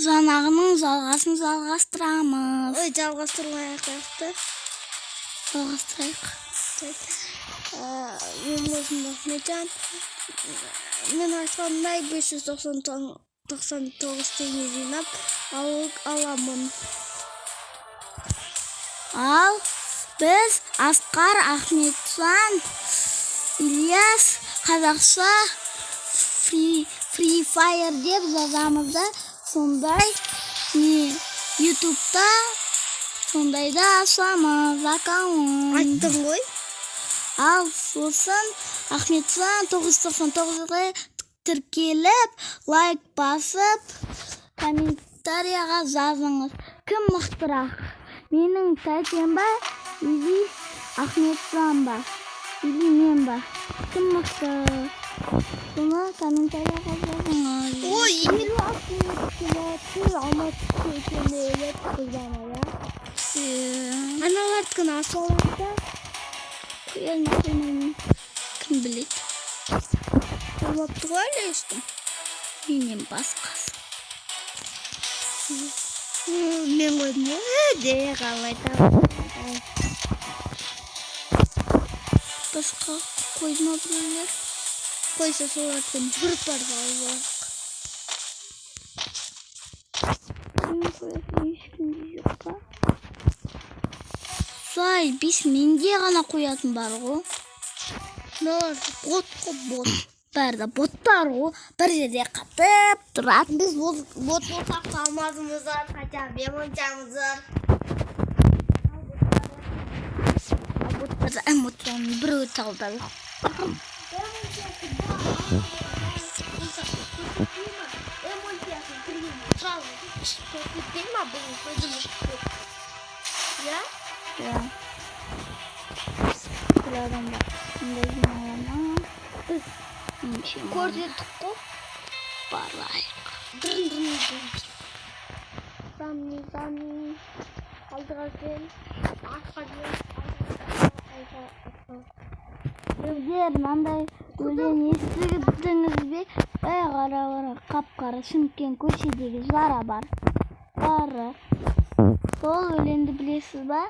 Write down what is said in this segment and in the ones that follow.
Жаңағының жалғасын жалғастырамыз. Ой, жалғастырмай қақты. Жалғастырайық. Мен болсын Ахметжан. Мен айтқандай 599 теңге жинап аламын. Ал біз Асқар, Ахметжан, Ильяс қазақша Free Fire деп жазамыз да, сондай YouTube'да сондайда ашамыз аккаунт. Айттым ғой. Ал сосын Ахметжан 999-ға тіркеліп, лайк басып, комментарияға жазыңыз. Кім мықтырақ? Менің тәтем ба, или Ахметжан ба, или мен ба? Кім мықты? Соны комментарияға жазыңыз. Ой, аналардыкын асыларда кім біледі? болыпты ғой естім. Менен басқасы. Мен қойдым де қалай табылды. Басқа қойдыма біреулер. Қойса солардын жүріп барып алып. Мен қоятын ешкімде жоқ па? Сай, біз менде ғана қоятын бар ғой. Бот қой, бот. Бәрді боттар ғой. Бір жерде қатып тұрады. Біз бот болсақ алмазымыз бар, хотя бемоншамыз бар. Боттарда эмоцияны біреу талдайды. Bir adam var. Şimdi ama biz Көрсеттік қой. барайық. Сами. Алдыға кел. Артқа кел. Егер мынандай өлең естідіңіз бе? Қара қап-қара Шымкент көшедегі жара бар. Бары. Сол өлеңді білесіз ба?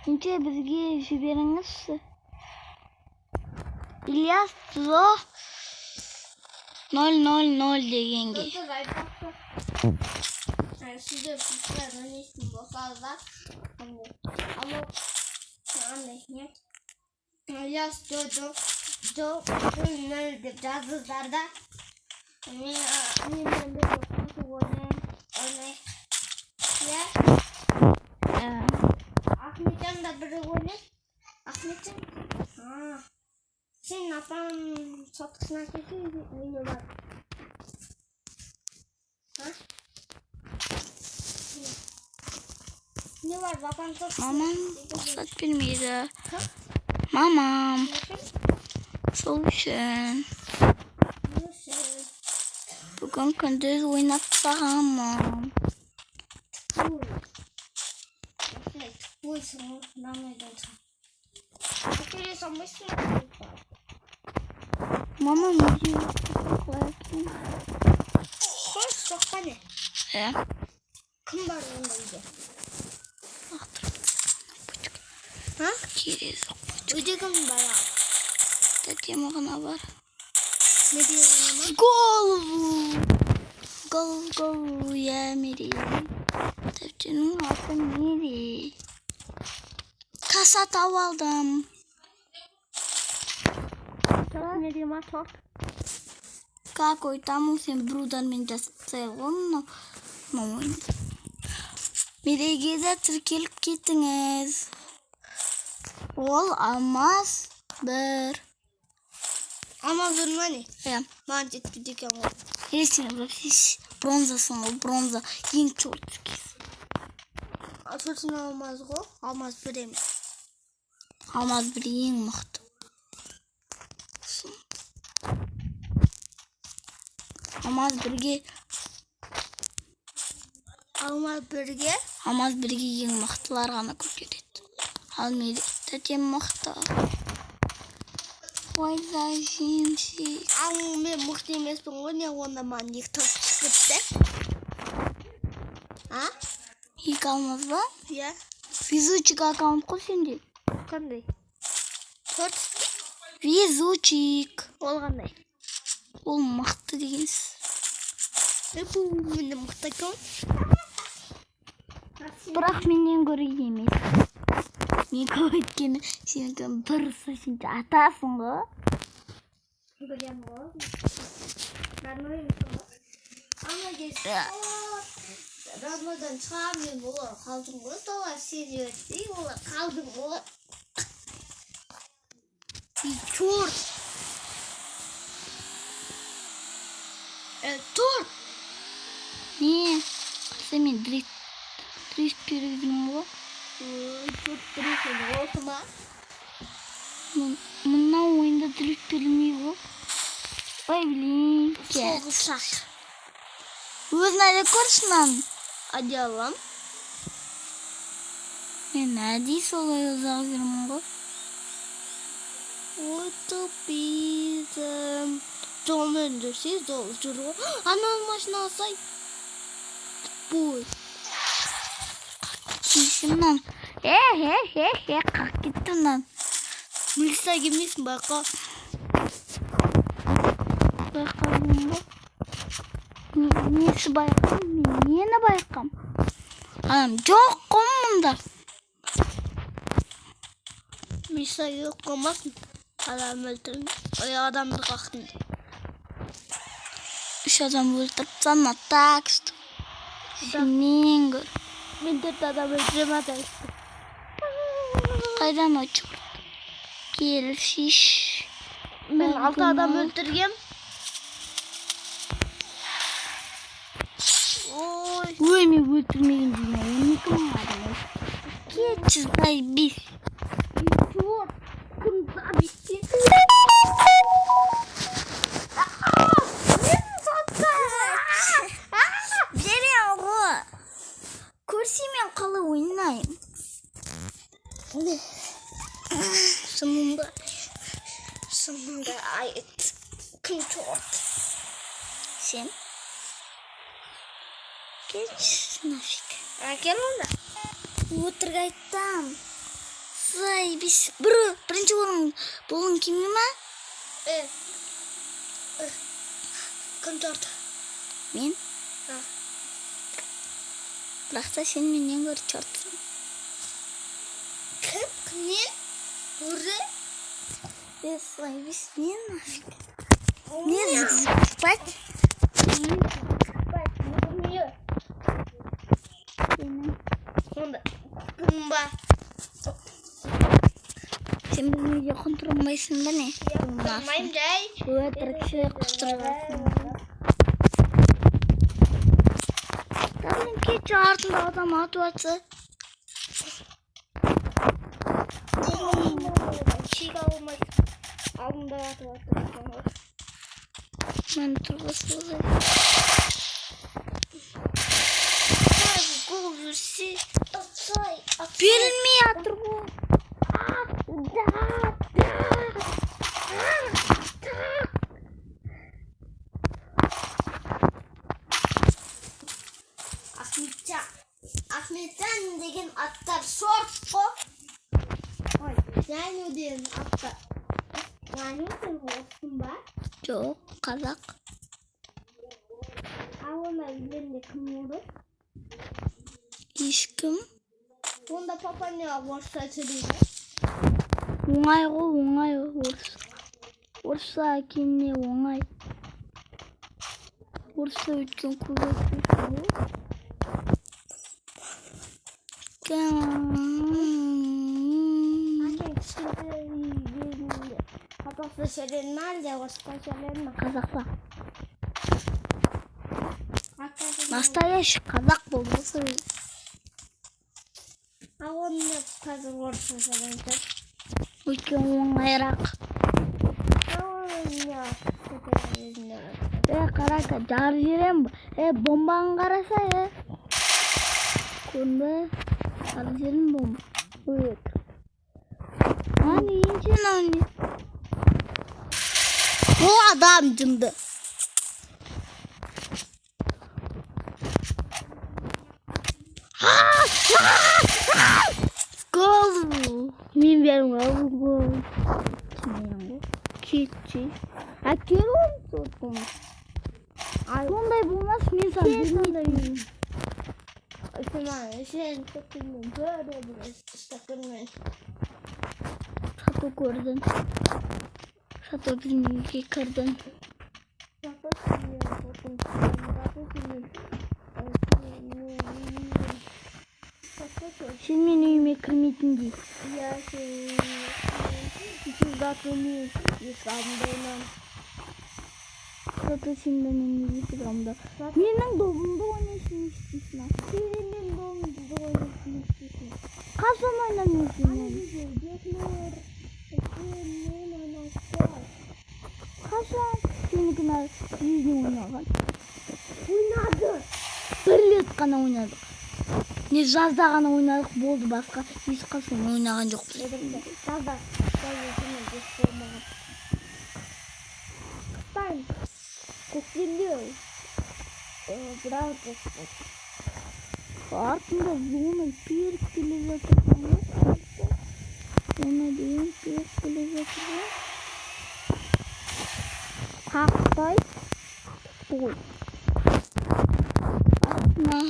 Неше бізге жіберіңізші. Ильяс 000 дегенге. Сіздер сіздердің естім болсаңыздар. Ильяс нөл деп жазыңыздар да. Мен бір қосып ойнайық. Ахметжан да бірі ойнайық. Ахметжан? Сен апаң соткысына кетсең үйіне бар. Не var baban sotkısına? Мамам рұқсат бермейді. Мамам. Сол үшін. Бүгін күндіз ойнап тастағанмын. Ой, сынып, намайдан сан. Әкеле санбайсың. Мамам үйде қоясын. Қош, соққа не? Кім бар онда үйде? Кересі қойды. Үйде кім бар? Тәтем ғана бар. Не дейін ғана ма? Гол, я мерей. Тәптенің аты мерей. Каса тауып алдым. Не дейін ма, топ? Какой там сен брудармен жасай ғой, но мерейге де тіркеліп кетіңіз. Ол алмаз бір. Алмаз бір ма не? Маған жетпейді екен ғой. Сен бронзасың ғой, бронза ең чорт. Сосын алмаз ғой, алмаз бір емес. Алмаз бір ең мықты. Алмаз бірге ең мықтылар ғана көтереді. Ал мен тәтем мықты. қойса жемшек. Мен мықты емеспін ғой, не онда маған 2 топ шығыпты. А? 2 алмаз ба? Иә. Везучик аккаунт қой сенде. Қандай? 4. Везучик. Ол қандай? Ол мықты дегенсіз. Бұл менде мықты аккаунт. Бірақ менен көрі емес. Мен көйткені сенің бірісі сенде атасың ғой. Білем ғой. Нормально ғой. Ана кесі. Рамадан шығамын олар қалдым ғой. Солар сериөтсей, олар қалдым ғой. Черт. Торт. Не? Қасы мен дрифт перейдім ғой. Торт дрифт осы ма? Мына ойында дрифт берілмей ғой. Ой, блин. Соғылсақ. Өзін әлі көрсін ан. Ади алам. Мен әдей солай ұзақ жүрмін ғой. Утопизм. Жолын өндірсіз, жол жүр ғой. Ананы машина алсай. Бой. Кешімнен. Қақ кеттім нан. Милиция келмейсің байқа. Байқадым ғой. Несі байқам? Мен нені байқам? Адам жоқ қой мұнда. Милиция келіп қоймасын. Адам өлтірін. Ой, адамды қақтың. 3 адам өлтіріп сана так что. Сенен көр. Мен 4 адам өлтірем атайсың. Қайдан очып? Келсиш. Мен 6 адам өлтіргем. Ой, мен өлтірмеген дейін. 12 мың адам өлтірді. Кетші зайбис. Черт, кім забисти? Берем ғой. Көрсе мен қалай ойнайым. Шынында айт. Кім черт? Сен? Кетші нафиг. Кел онда. Өтірік айттам. Зайбис. Бірінші болын кеме ма? Кім черт? Мен? Бірақ та сен менен көр чортсың. Кімнен? Көрі? Зайбис. Не нафиг? Не зікзікпать? Бумба. Сен біздің үйде құнтырмайсың ба не? Тұрмайым жай. Өтірікші құстырғасың. Мен кетші артында адам атып атса. Шиға алмайсың. Алдында атып атып. Мен тұрғысы олай. Гол жүрсе. Берілмей атыр ғой. Ахметжан деген аттар шорт қой. Ой, Жаню деген аттар. Жаню сен орыспын ба? Жоқ, қазақ. Ауына үйлерінде кім орыс? Ешкім. Онда папа не орысша сөйлейді? Оңай ғой, оңай орыс. Орысша әкемне оңай. Орысша өткен көп өткен ғой. Әкең кішкентай үйінде папасы сөйледі ме әлде орысша сөйледі ме? Қазақша. Настоящий қазақ болды сөйледі. Оны қазір орысша сөйлейді. Өткен оңайрақ. Қарака, жар жерем. Бомбаң қараса, Көрінбе. Жар жерім бомба. Өйет. Аны еншен аны. Bu adam cındı. Gol. Min benim gol. Kimin Kitçi. Ha görüyor musun? Sonday bulmaz men sana bilmeydim. Tamam, sen takılmayın. Böyle biraz takılmayın. Şato gördün. Şato bilmeyi kırdın. Sen benim evime kırmaydın değil. Ya için zakımı İstanbul'dan. Şato sen benim evime kırmamda. Benim doğumda oynayışını istiyorsun. Senin doğumda oynasın istiyorsun. Kaç zaman oynamıyorsun yani? Kaç zaman seni kadar yüzünü oynayan? Oynadı. Bir yıl kana oynadık. Ne yazda kana oynadık boldu başka. Hiç kaçın oynayan yok. Dedim de. Sağda. Yüzüne göstermem. Ben kokluyor. Bravo. Артында зона періп келе жатыр. Зона дейін періп келе жатыр. Қақпай. Ой. Артына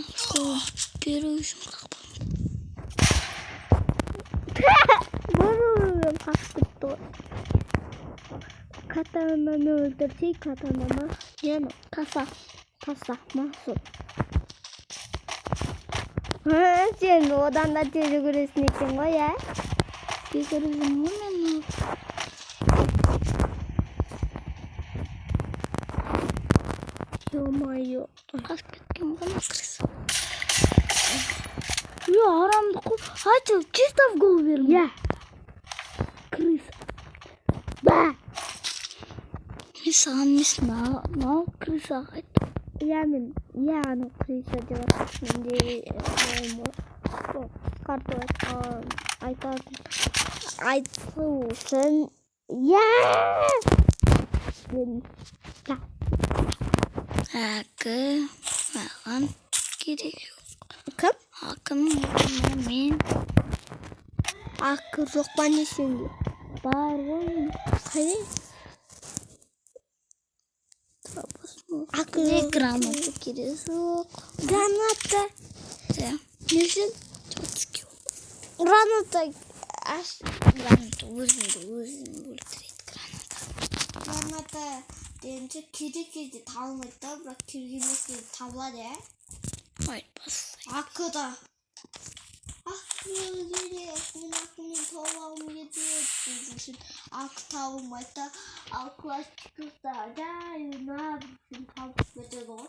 перу үшін қақпай. Vururum kalktı. Katananı öldürecek katanama. Yani kasa mahsul. Sen odan da çocuk üretsin o ya. Bir kırızım mı ne? Yo. Kaç ketken bana kırız. Ya haramdı kol. Hadi çistav gol verim. Ya. Kırız. Ba. Mis na kırız ağaydı. Yani kıysa cevap şimdi kartı aytılsın ya. Hakkı mağan gerek yok. Kim? Hakkın men. Hakkı yok bana şimdi. Var oğlum. Hayır. Hakkı Ne granatı gerek yok. Granata. Sen Düşün. çok sıkıyor. Granata. Granatı uzun buldurit granatı. Granata deyince kedi tavmaydı da bırak kirgimesi tavla de. Hayır bas. Hakkı da. Hakkı yedi. Aklımın tavlamı yedi. Düşün. Hakkı tavmaydı da. Akla çıkıp da. Ne yapıyorsun tavukları da o.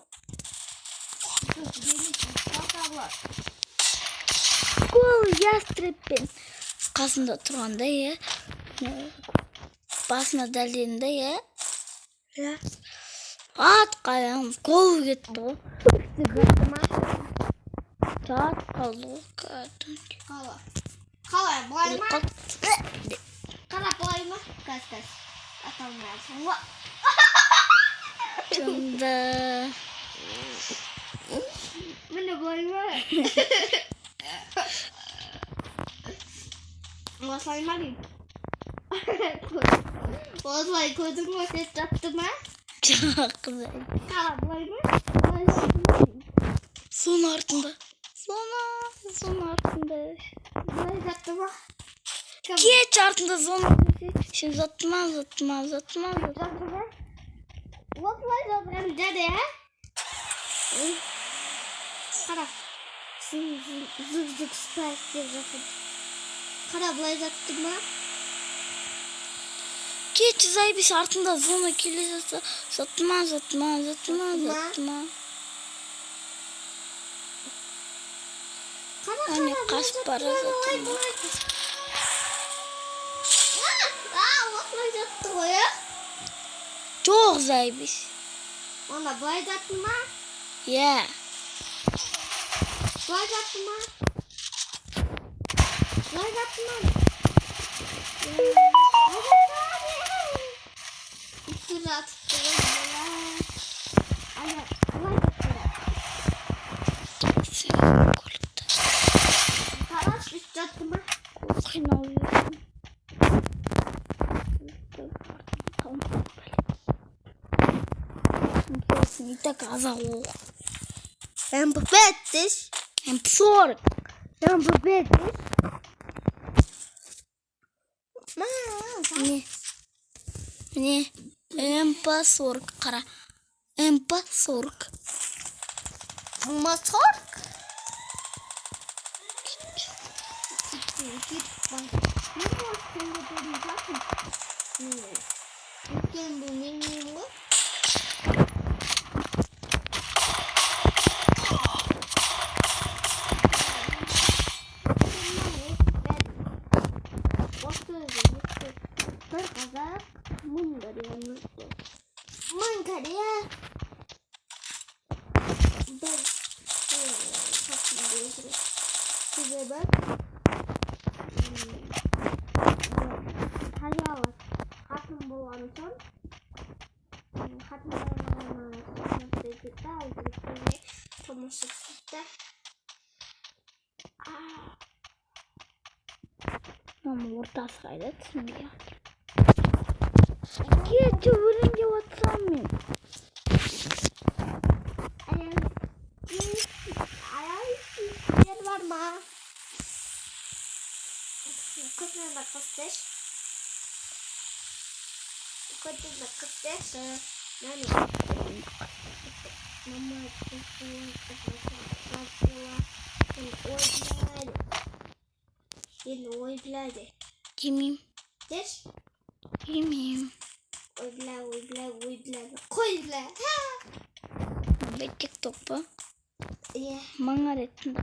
Gol ястребин қасында тұрғанда иә басына дәлденді иә атқаям гол кетті ғой жат қалды ғой Қалай былай ма? Қара былай ма? Кәс. Аталмайсың ба? сонда Міне былай ма? Осылай ма деймін? Осылай көзің өте жатты ма? жақсы Қара былай ма? Былай жатты ма деймін? соның артында соның артында Былай жатты ма? кеш артында зона сен заттыма Жатты ма? Осылай жатқан жады, ә? Қара. Зүк спайк деп жатыр. Қара былай жатты ма? кеш зайбис артында зона келе жатса заттыма Hani kaç para zaten? Осылай жатты ғой, ә? Çok zayıfmış. Онда былай жатты ма? Ya. Былай жатты ма? Былай жатты ма? Tatlı ya. Ana, kolay getire. Sen kolukta. Paras üstadımı. Korkun alıyorsun. Tamam. Sen tak azal. Ben pipettis. Hem sork. Ben pipettis. Ne? Ne? Empa sork kara. Empa sork. Motor. Git bak. Ne var sende dedim zaten. Bugün bu minimum. Mama orta sayıda tınlıyor. Gece vurunca WhatsApp'ım. Var mı? Kutuna da kıstır. Kutuna da kıstır. Yani. Mama Şimdi oyladı. Kimim? Der. Kimim? Oyla. Koyla. Bekle topu. Ya. Mangaretin.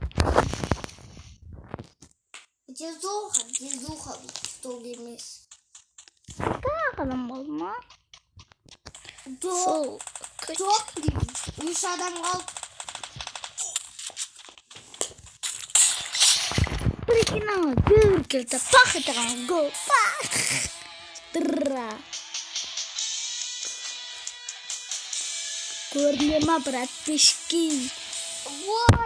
Cezuha. Dolimiz. Bakalım olma. Do. Sol. Kaç. Çok gibi. Üç adam kaldı. Прикинь, дырка-то пахать гол. Пах. Дра. Курнема братишки. Wow.